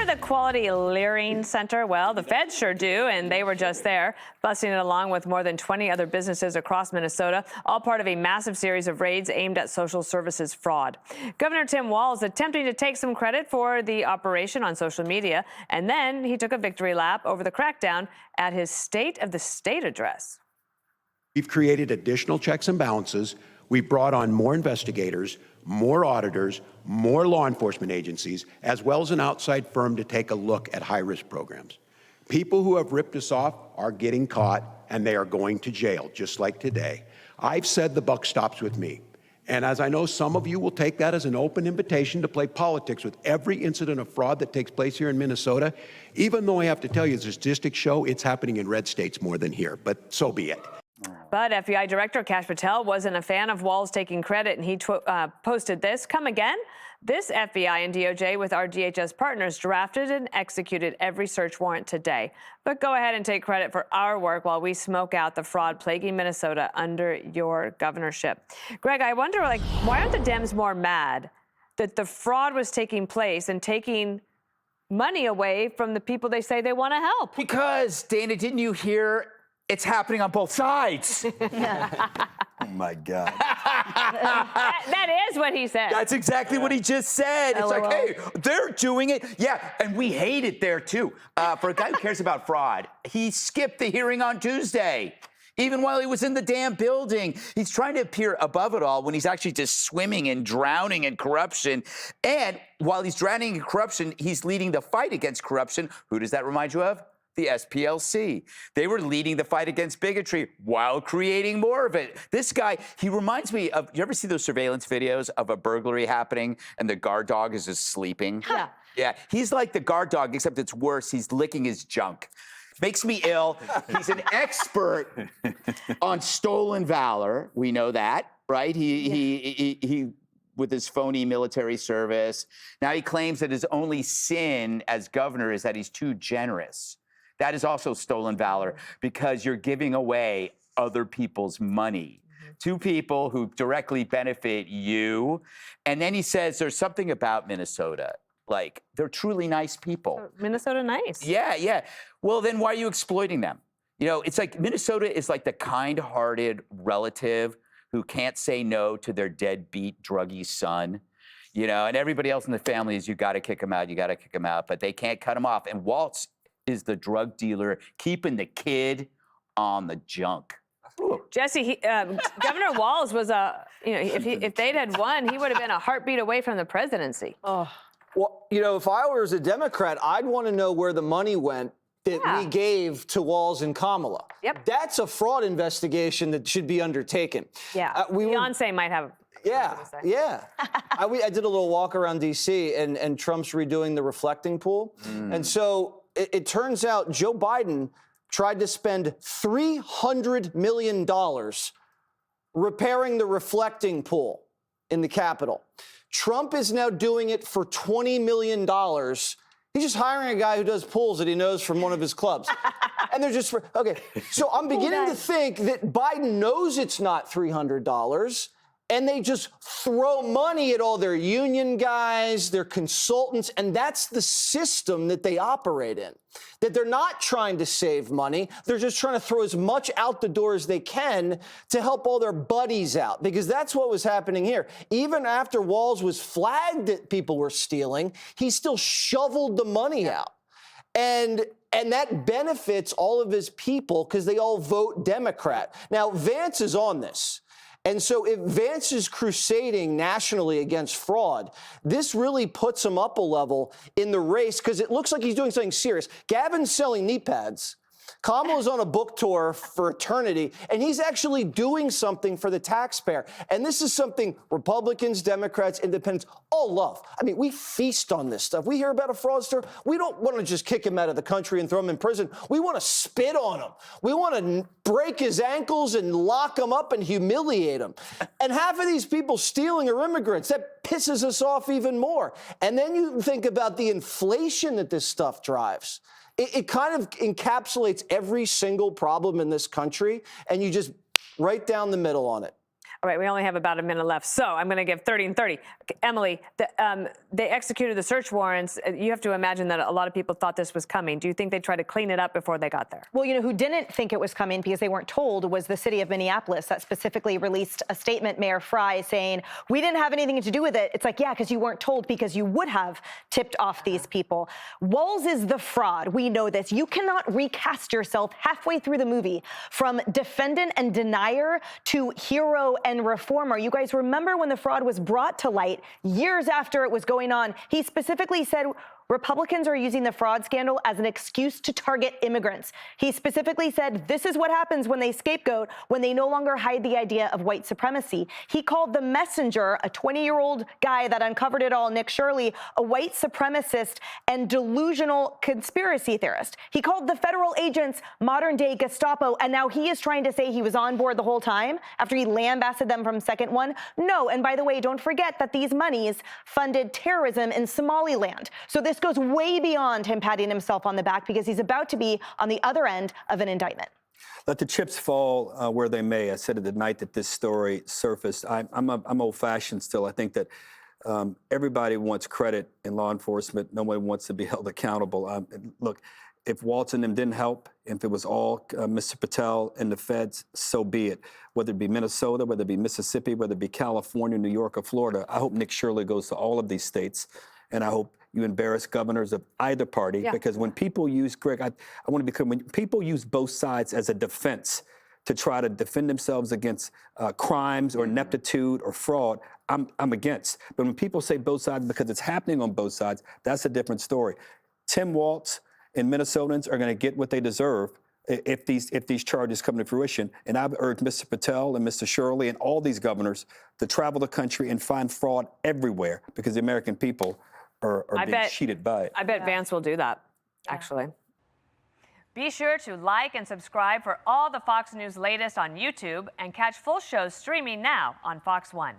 the Quality Leering Center? Well, the feds sure do, and they were just there, busting it along with more than 20 other businesses across Minnesota, all part of a massive series of raids aimed at social services fraud. Governor Tim Walz attempting to take some credit for the operation on social media, and then he took a victory lap over the crackdown at his State of the State address. We've created additional checks and balances. We've brought on more investigators, more auditors, more law enforcement agencies, as well as an outside firm to take a look at high-risk programs. People who have ripped us off are getting caught, and they are going to jail, just like today. I've said the buck stops with me. And as I know some of you will take that as an open invitation to play politics with every incident of fraud that takes place here in Minnesota, even though I have to tell you, the statistics show it's happening in red states more than here, but so be it. But FBI Director Kash Patel wasn't a fan of Walz taking credit, and he posted this. Come again? This FBI and DOJ with our DHS partners drafted and executed every search warrant today. But go ahead and take credit for our work while we smoke out the fraud plaguing Minnesota under your governorship. Greg, I wonder, why aren't the Dems more mad that the fraud was taking place and taking money away from the people they say they want to help? Because, Dana, didn't you hear it's happening on both sides? Oh, my God. That is what he said. That's exactly what he just said. It's like, hey, they're doing it. Yeah, and we hate it there, too. For a guy who cares about fraud, he skipped the hearing on Tuesday. Even while he was in the damn building, he's trying to appear above it all when he's actually just swimming and drowning in corruption. And while he's drowning in corruption, he's leading the fight against corruption. Who does that remind you of? The SPLC. They were leading the fight against bigotry while creating more of it. This guy, he reminds me of, you ever see those surveillance videos of a burglary happening and the guard dog is just sleeping? Yeah. Yeah, he's like the guard dog, except it's worse. He's licking his junk. Makes me ill. He's an expert on stolen valor. We know that, right? He with his phony military service. Now he claims that his only sin as governor is that he's too generous. That is also stolen valor because you're giving away other people's money to people who directly benefit you. And then he says there's something about Minnesota. Like, they're truly nice people. Minnesota nice. Yeah. Well, then why are you exploiting them? You know, it's like Minnesota is like the kind-hearted relative who can't say no to their deadbeat, druggy son. You know, and everybody else in the family is, you got to kick him out, but they can't cut him off. And Walz is the drug dealer keeping the kid on the junk. Ooh. Jesse, Governor Walz was if they'd had won, he would have been a heartbeat away from the presidency. Well, you know, if I was a Democrat, I'd want to know where the money went that we gave to Walz and Kamala. Yep. That's a fraud investigation that should be undertaken. Yeah. Beyonce might have. Yeah. I did a little walk around D.C. and Trump's redoing the reflecting pool. And so it turns out Joe Biden tried to spend $300 million repairing the reflecting pool in the Capitol. Trump is now doing it for $20 million. He's just hiring a guy who does pools that he knows from one of his clubs. And they're just, okay. So I'm beginning to think that Biden knows it's not $300, and they just throw money at all their union guys, their consultants, and that's the system that they operate in. That they're not trying to save money, they're just trying to throw as much out the door as they can to help all their buddies out, because that's what was happening here. Even after Walz was flagged that people were stealing, he still shoveled the money out. And that benefits all of his people because they all vote Democrat. Now, Vance is on this. And so if Vance is crusading nationally against fraud, this really puts him up a level in the race because it looks like he's doing something serious. Gavin's selling knee pads. Kamala's on a book tour for eternity, and he's actually doing something for the taxpayer. And this is something Republicans, Democrats, Independents all love. I mean, we feast on this stuff. We hear about a fraudster. We don't want to just kick him out of the country and throw him in prison. We want to spit on him. We want to break his ankles and lock him up and humiliate him. And half of these people stealing are immigrants. That pisses us off even more. And then you think about the inflation that this stuff drives. It kind of encapsulates every single problem in this country, and you just right down the middle on it. All right, we only have about a minute left, so I'm going to give 30 and 30. Emily, they executed the search warrants. You have to imagine that a lot of people thought this was coming. Do you think they tried to clean it up before they got there? Well, you know, who didn't think it was coming because they weren't told was the city of Minneapolis that specifically released a statement, Mayor Fry, saying, we didn't have anything to do with it. It's like, yeah, because you weren't told because you would have tipped off these people. Walz is the fraud. We know this. You cannot recast yourself halfway through the movie from defendant and denier to hero and reformer. You guys remember when the fraud was brought to light years after it was going on? He specifically said Republicans are using the fraud scandal as an excuse to target immigrants. He specifically said this is what happens when they scapegoat, when they no longer hide the idea of white supremacy. He called the messenger, a 20-year-old guy that uncovered it all, Nick Shirley, a white supremacist and delusional conspiracy theorist. He called the federal agents modern-day Gestapo, and now he is trying to say he was on board the whole time after he lambasted them from second one. No, and by the way, don't forget that these monies funded terrorism in Somaliland. So this goes way beyond him patting himself on the back because he's about to be on the other end of an indictment. Let the chips fall where they may. I said it the night that this story surfaced. I'm old-fashioned still. I think that everybody wants credit in law enforcement. Nobody wants to be held accountable. Look, if Walz and them didn't help, if it was all Mr. Patel and the feds, so be it. Whether it be Minnesota, whether it be Mississippi, whether it be California, New York, or Florida, I hope Nick Shirley goes to all of these states, and I hope you embarrass governors of either party, because when people use, Greg, I want to be clear, when people use both sides as a defense to try to defend themselves against crimes or ineptitude or fraud, I'm against. But when people say both sides because it's happening on both sides, that's a different story. Tim Walz and Minnesotans are going to get what they deserve if these charges come to fruition. And I've urged Mr. Patel and Mr. Shirley and all these governors to travel the country and find fraud everywhere because the American people are being cheated by it. I bet Vance will do that, actually. Be sure to like and subscribe for all the Fox News latest on YouTube and catch full shows streaming now on Fox One.